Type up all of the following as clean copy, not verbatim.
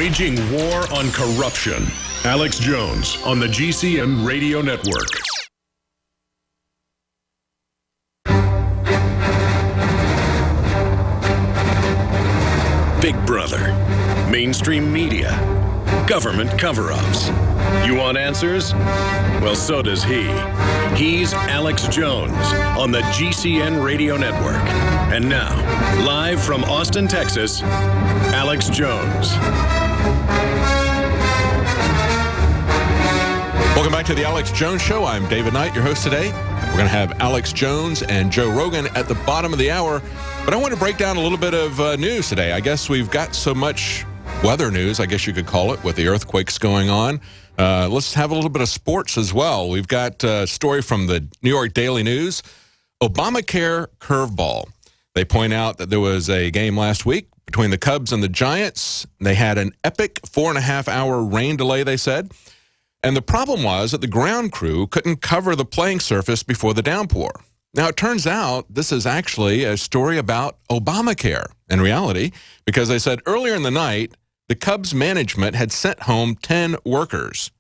Waging war on corruption. Alex Jones on the GCN Radio Network. Big Brother, mainstream media, government cover-ups. You want answers? Well, so does he. He's Alex Jones on the GCN Radio Network. And now, live from Austin, Texas, Alex Jones. Welcome back to the Alex Jones Show. I'm David Knight, your host today. We're going to have Alex Jones and Joe Rogan at the bottom of the hour. But I want to break down a little bit of news today. I guess we've got so much weather news, I guess you could call it, with the earthquakes going on. Let's have a little bit of sports as well. We've got a story from the New York Daily News. Obamacare curveball. They point out that there was a game last week between the Cubs and the Giants. They had an epic 4.5-hour rain delay, they said. And the problem was that the ground crew couldn't cover the playing surface before the downpour. Now, it turns out this is actually a story about Obamacare in reality, because they said earlier in the night, the Cubs management had sent home 10 workers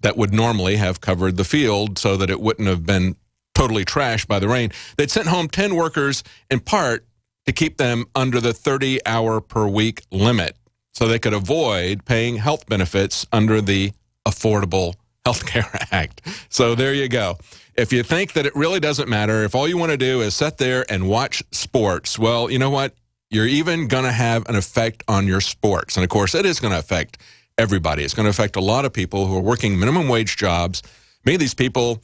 that would normally have covered the field so that it wouldn't have been totally trashed by the rain. They'd sent home 10 workers in part to keep them under the 30-hour-per-week limit so they could avoid paying health benefits under the Affordable Health Care Act. So there you go. If you think that it really doesn't matter, if all you want to do is sit there and watch sports, well, you know what? You're even going to have an effect on your sports. And, of course, it is going to affect everybody. It's going to affect a lot of people who are working minimum wage jobs. Many of these people,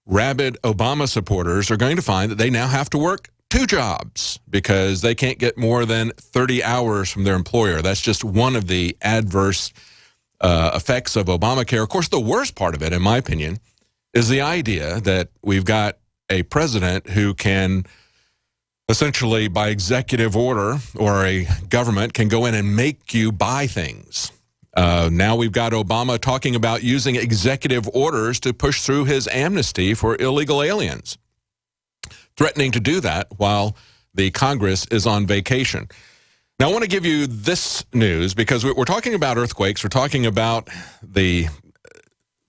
rabid Obama supporters, are going to find that they now have to work 2 jobs because they can't get more than 30 hours from their employer. That's just one of the adverse effects of Obamacare. Of course, the worst part of it, in my opinion, is the idea that we've got a president who can essentially, by executive order, or a government can go in and make you buy things. Now we've got Obama talking about using executive orders to push through his amnesty for illegal aliens, threatening to do that while the Congress is on vacation. Now, I want to give you this news because we're talking about earthquakes. We're talking about the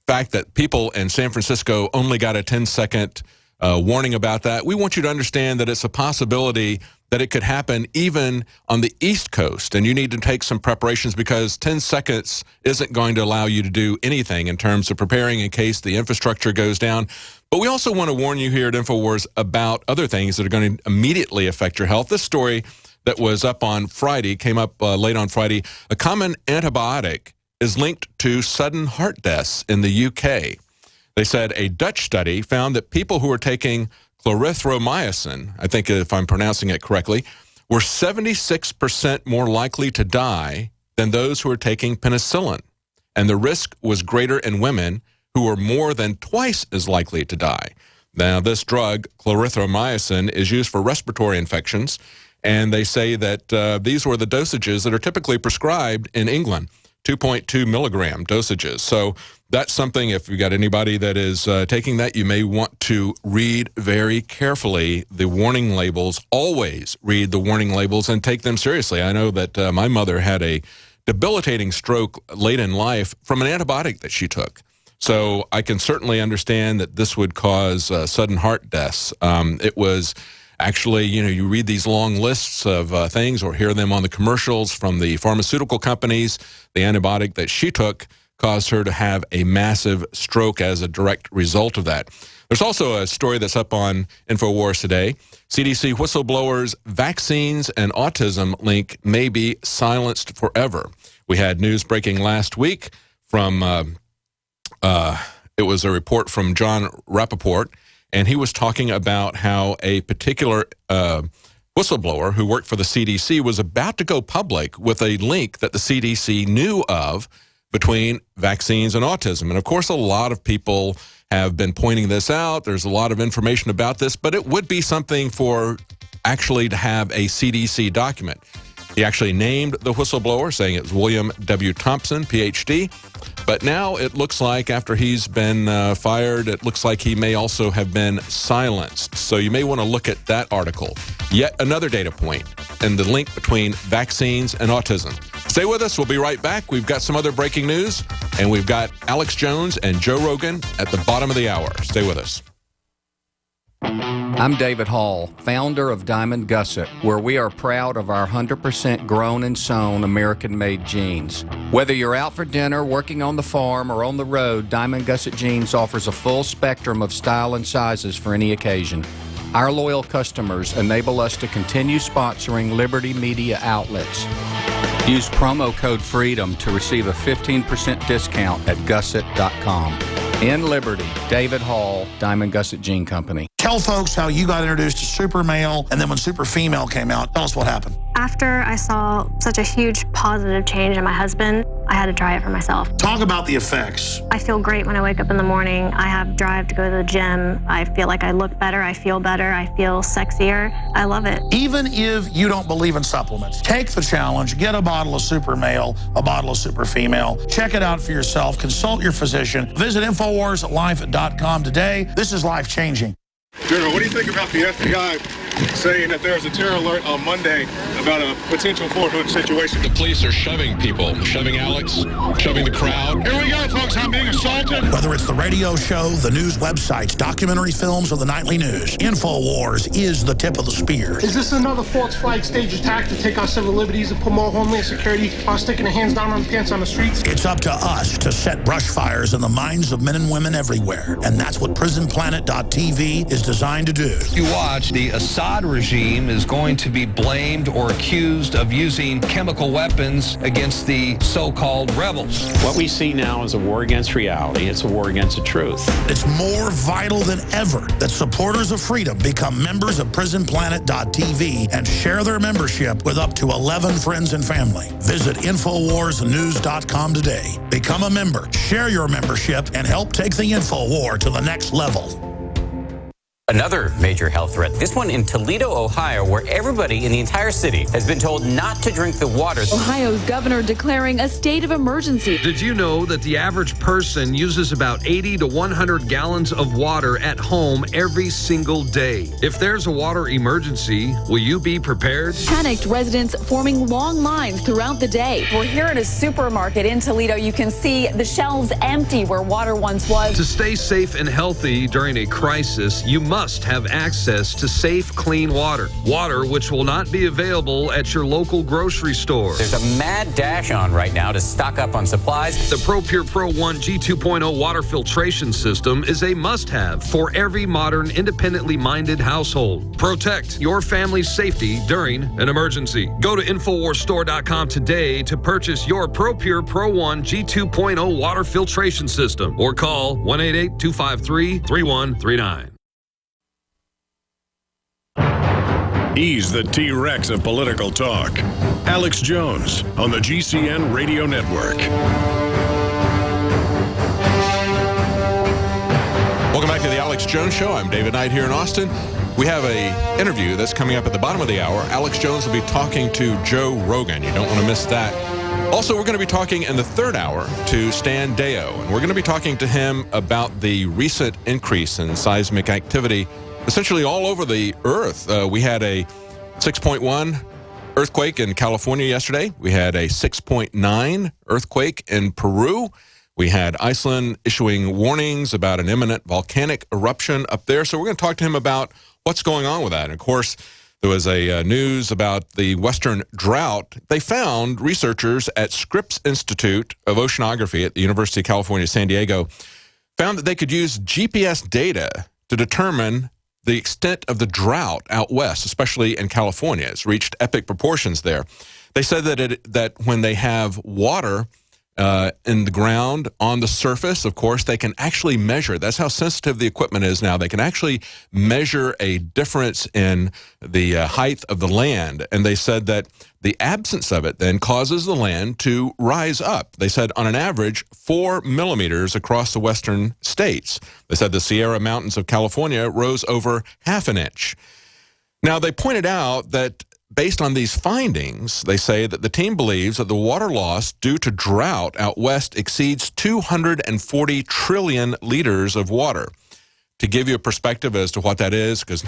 fact that people in San Francisco only got a 10-second warning about that. We want you to understand that it's a possibility that it could happen even on the East Coast, and you need to take some preparations because 10 seconds isn't going to allow you to do anything in terms of preparing in case the infrastructure goes down. But we also want to warn you here at InfoWars about other things that are going to immediately affect your health. This story that was up on Friday, came up late on Friday. A common antibiotic is linked to sudden heart deaths in the UK. They said a Dutch study found that people who were taking clarithromycin, I think if I'm pronouncing it correctly, were 76% more likely to die than those who were taking penicillin. And the risk was greater in women who were more than twice as likely to die. Now, this drug, clarithromycin, is used for respiratory infections. And they say that these were the dosages that are typically prescribed in England, 2.2 milligram dosages. So that's something, if you've got anybody that is taking that, you may want to read very carefully the warning labels. Always read the warning labels and take them seriously. I know that my mother had a debilitating stroke late in life from an antibiotic that she took. So I can certainly understand that this would cause sudden heart deaths. It was... Actually, you read these long lists of things or hear them on the commercials from the pharmaceutical companies. The antibiotic that she took caused her to have a massive stroke as a direct result of that. There's also a story that's up on InfoWars today. CDC whistleblowers, vaccines, and autism link may be silenced forever. We had news breaking last week from, it was a report from John Rappaport, and he was talking about how a particular whistleblower who worked for the CDC was about to go public with a link that the CDC knew of between vaccines and autism. And, of course, a lot of people have been pointing this out. There's a lot of information about this, but it would be something for actually to have a CDC document. He actually named the whistleblower, saying it was William W. Thompson, Ph.D., but now it looks like after he's been fired, it looks like he may also have been silenced. So you may want to look at that article. Yet another data point and the link between vaccines and autism. Stay with us. We'll be right back. We've got some other breaking news, and we've got Alex Jones and Joe Rogan at the bottom of the hour. Stay with us. I'm David Hall, founder of Diamond Gusset, where we are proud of our 100% grown and sewn American-made jeans. Whether you're out for dinner, working on the farm, or on the road, Diamond Gusset Jeans offers a full spectrum of style and sizes for any occasion. Our loyal customers enable us to continue sponsoring Liberty Media outlets. Use promo code FREEDOM to receive a 15% discount at gusset.com. In Liberty, David Hall, Diamond Gusset Jean Company. Tell folks how you got introduced to Super Male, and then when Super Female came out, tell us what happened. After I saw such a huge positive change in my husband, I had to try it for myself. Talk about the effects. I feel great when I wake up in the morning. I have drive to go to the gym. I feel like I look better. I feel better. I feel sexier. I love it. Even if you don't believe in supplements, take the challenge. Get a bottle of Super Male, a bottle of Super Female. Check it out for yourself. Consult your physician. Visit InfoWarsLife.com today. This is life-changing. General, what do you think about the FBI saying that there's a terror alert on Monday about a potential Fort Hood situation? The police are shoving people, shoving Alex, shoving the crowd. Here we go, folks. I'm being assaulted. Whether it's the radio show, the news websites, documentary films, or the nightly news, InfoWars is the tip of the spear. Is this another false flag stage attack to take our civil liberties and put more homeland security while sticking their hands down on pants on the streets? It's up to us to set brush fires in the minds of men and women everywhere. And that's what PrisonPlanet.tv is designed to do. You watch, the Assad regime is going to be blamed or accused of using chemical weapons against the so-called rebels. What we see now is a war against reality. It's a war against the truth. It's more vital than ever that supporters of freedom become members of PrisonPlanet.tv and share their membership with up to 11 friends and family. Visit InfoWarsNews.com today. Become a member, share your membership, and help take the InfoWar to the next level. Another major health threat, this one in Toledo, Ohio, where everybody in the entire city has been told not to drink the water. Ohio's governor declaring a state of emergency. Did you know that the average person uses about 80 to 100 gallons of water at home every single day? If there's a water emergency, will you be prepared? Panicked residents forming long lines throughout the day. We're here at a supermarket in Toledo. You can see the shelves empty where water once was. To stay safe and healthy during a crisis, you must have access to safe, clean water. Water which will not be available at your local grocery store. There's a mad dash on right now to stock up on supplies. The ProPure Pro 1 G2.0 water filtration system is a must-have for every modern, independently minded household. Protect your family's safety during an emergency. Go to InfoWarsStore.com today to purchase your ProPure Pro 1 G2.0 water filtration system or call 1-888-253-3139. He's the T-Rex of political talk. Alex Jones on the GCN Radio Network. Welcome back to the Alex Jones Show. I'm David Knight here in Austin. We have an interview that's coming up at the bottom of the hour. Alex Jones will be talking to Joe Rogan. You don't want to miss that. Also, we're going to be talking in the third hour to Stan Deyo, and we're going to be talking to him about the recent increase in seismic activity essentially all over the earth. We had a 6.1 earthquake in California yesterday. We had a 6.9 earthquake in Peru. We had Iceland issuing warnings about an imminent volcanic eruption up there. So we're going to talk to him about what's going on with that. And of course, there was a news about the Western drought. They found, researchers at Scripps Institute of Oceanography at the University of California, San Diego, found that they could use GPS data to determine the extent of the drought out west, especially in California. It's reached epic proportions there. They said that when they have water in the ground, on the surface, of course, they can actually measure. That's how sensitive the equipment is now. They can actually measure a difference in the height of the land. And they said that the absence of it then causes the land to rise up. They said on an average 4 millimeters across the western states. They said the Sierra Mountains of California rose over ½ an inch. Now, they pointed out that based on these findings, they say that the team believes that the water loss due to drought out west exceeds 240 trillion liters of water. to give you a perspective as to what that is, because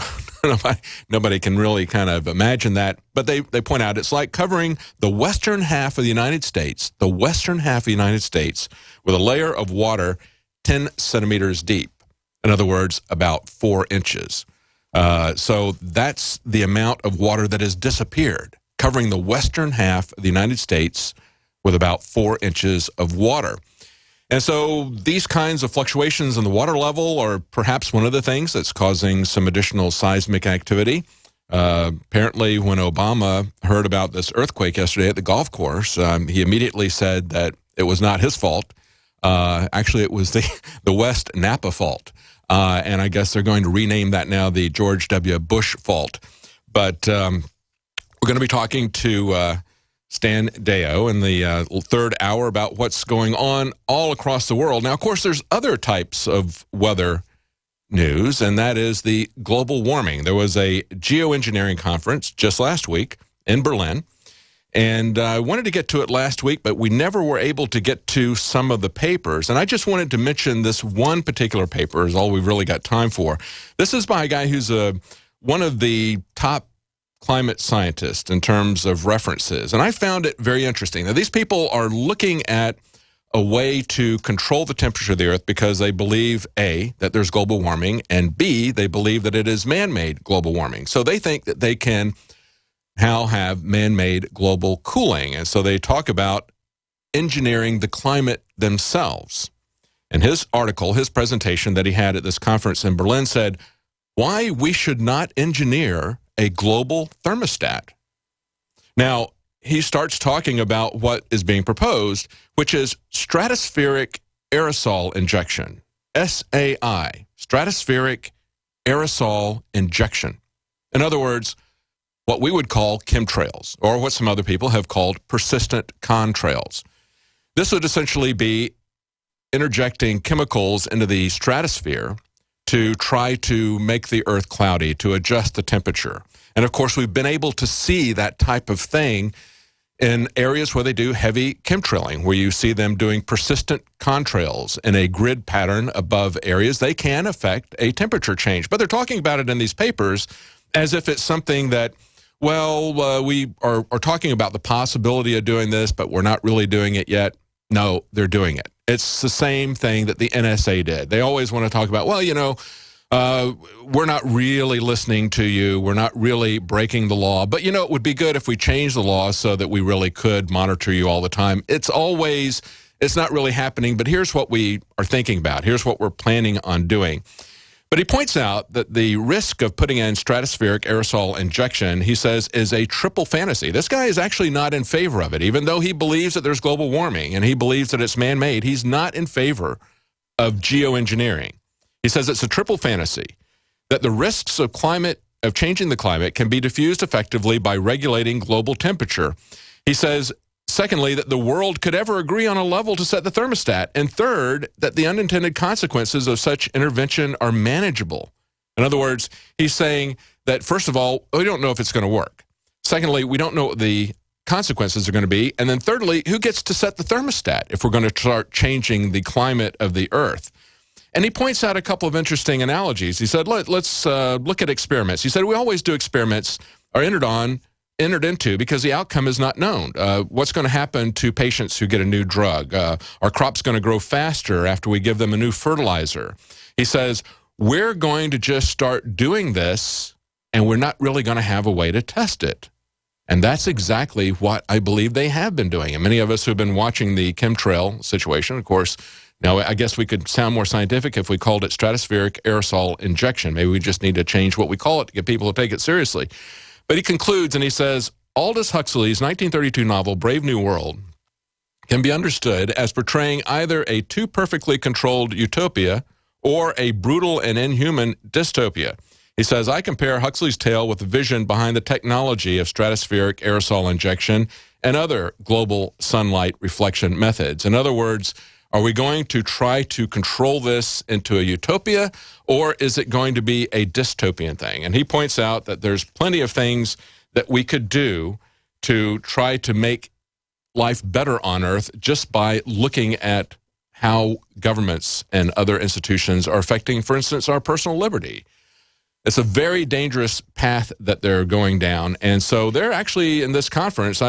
nobody can really kind of imagine that. But they point out it's like covering the western half of the United States, with a layer of water 10 centimeters deep. In other words, about 4 inches. So that's the amount of water that has disappeared, covering the western half of the United States with about 4 inches of water. And so these kinds of fluctuations in the water level are perhaps one of the things that's causing some additional seismic activity. Apparently, when Obama heard about this earthquake yesterday at the golf course, he immediately said that it was not his fault. Actually, it was the West Napa fault. And I guess they're going to rename that now the George W. Bush fault. But we're going to be talking to Stan Deyo in the third hour about what's going on all across the world. Now, of course, there's other types of weather news, and that is the global warming. There was a geoengineering conference just last week in Berlin, and I wanted to get to it last week, but we never were able to get to some of the papers. And I just wanted to mention this one particular paper is all we've really got time for. This is by a guy who's one of the top climate scientists in terms of references. And I found it very interesting. Now, these people are looking at a way to control the temperature of the Earth because they believe, A, that there's global warming, and B, they believe that it is man-made global warming. So they think that they can now have man-made global cooling. And so they talk about engineering the climate themselves. And his article, his presentation that he had at this conference in Berlin said, why we should not engineer a global thermostat. Now, he starts talking about what is being proposed, which is stratospheric aerosol injection, SAI, stratospheric aerosol injection. In other words, what we would call chemtrails, or what some other people have called persistent contrails. This would essentially be interjecting chemicals into the stratosphere to try to make the Earth cloudy, to adjust the temperature. And of course, we've been able to see that type of thing in areas where they do heavy chemtrailing, where you see them doing persistent contrails in a grid pattern above areas. They can affect a temperature change. But they're talking about it in these papers as if it's something that, well, we are talking about the possibility of doing this, but we're not really doing it yet. No, they're doing it. It's the same thing that the NSA did. They always want to talk about, well, you know, we're not really listening to you. We're not really breaking the law. But, you know, it would be good if we changed the law so that we really could monitor you all the time. It's not really happening, but here's what we are thinking about. Here's what we're planning on doing. But he points out that the risk of putting in stratospheric aerosol injection, he says, is a triple fantasy. This guy is actually not in favor of it, even though he believes that there's global warming and he believes that it's man-made. He's not in favor of geoengineering. He says it's a triple fantasy, that the risks of changing the climate can be diffused effectively by regulating global temperature. He says, secondly, that the world could ever agree on a level to set the thermostat. And third, that the unintended consequences of such intervention are manageable. In other words, he's saying that, first of all, we don't know if it's going to work. Secondly, we don't know what the consequences are going to be. And then thirdly, who gets to set the thermostat if we're going to start changing the climate of the Earth? And he points out a couple of interesting analogies. He said, let's look at experiments. He said, we always do experiments are entered into because the outcome is not known. What's going to happen to patients who get a new drug? Are crops going to grow faster after we give them a new fertilizer? He says, we're going to just start doing this, and we're not really going to have a way to test it. And that's exactly what I believe they have been doing. And many of us who have been watching the chemtrail situation, of course, now I guess we could sound more scientific if we called it stratospheric aerosol injection. Maybe we just need to change what we call it to get people to take it seriously. But he concludes and he says, Aldous Huxley's 1932 novel, Brave New World, can be understood as portraying either a too perfectly controlled utopia or a brutal and inhuman dystopia. He says, I compare Huxley's tale with the vision behind the technology of stratospheric aerosol injection and other global sunlight reflection methods. In other words, are we going to try to control this into a utopia, or is it going to be a dystopian thing? And he points out that there's plenty of things that we could do to try to make life better on Earth just by looking at how governments and other institutions are affecting, for instance, our personal liberty. It's a very dangerous path that they're going down. And so they're actually, in this conference,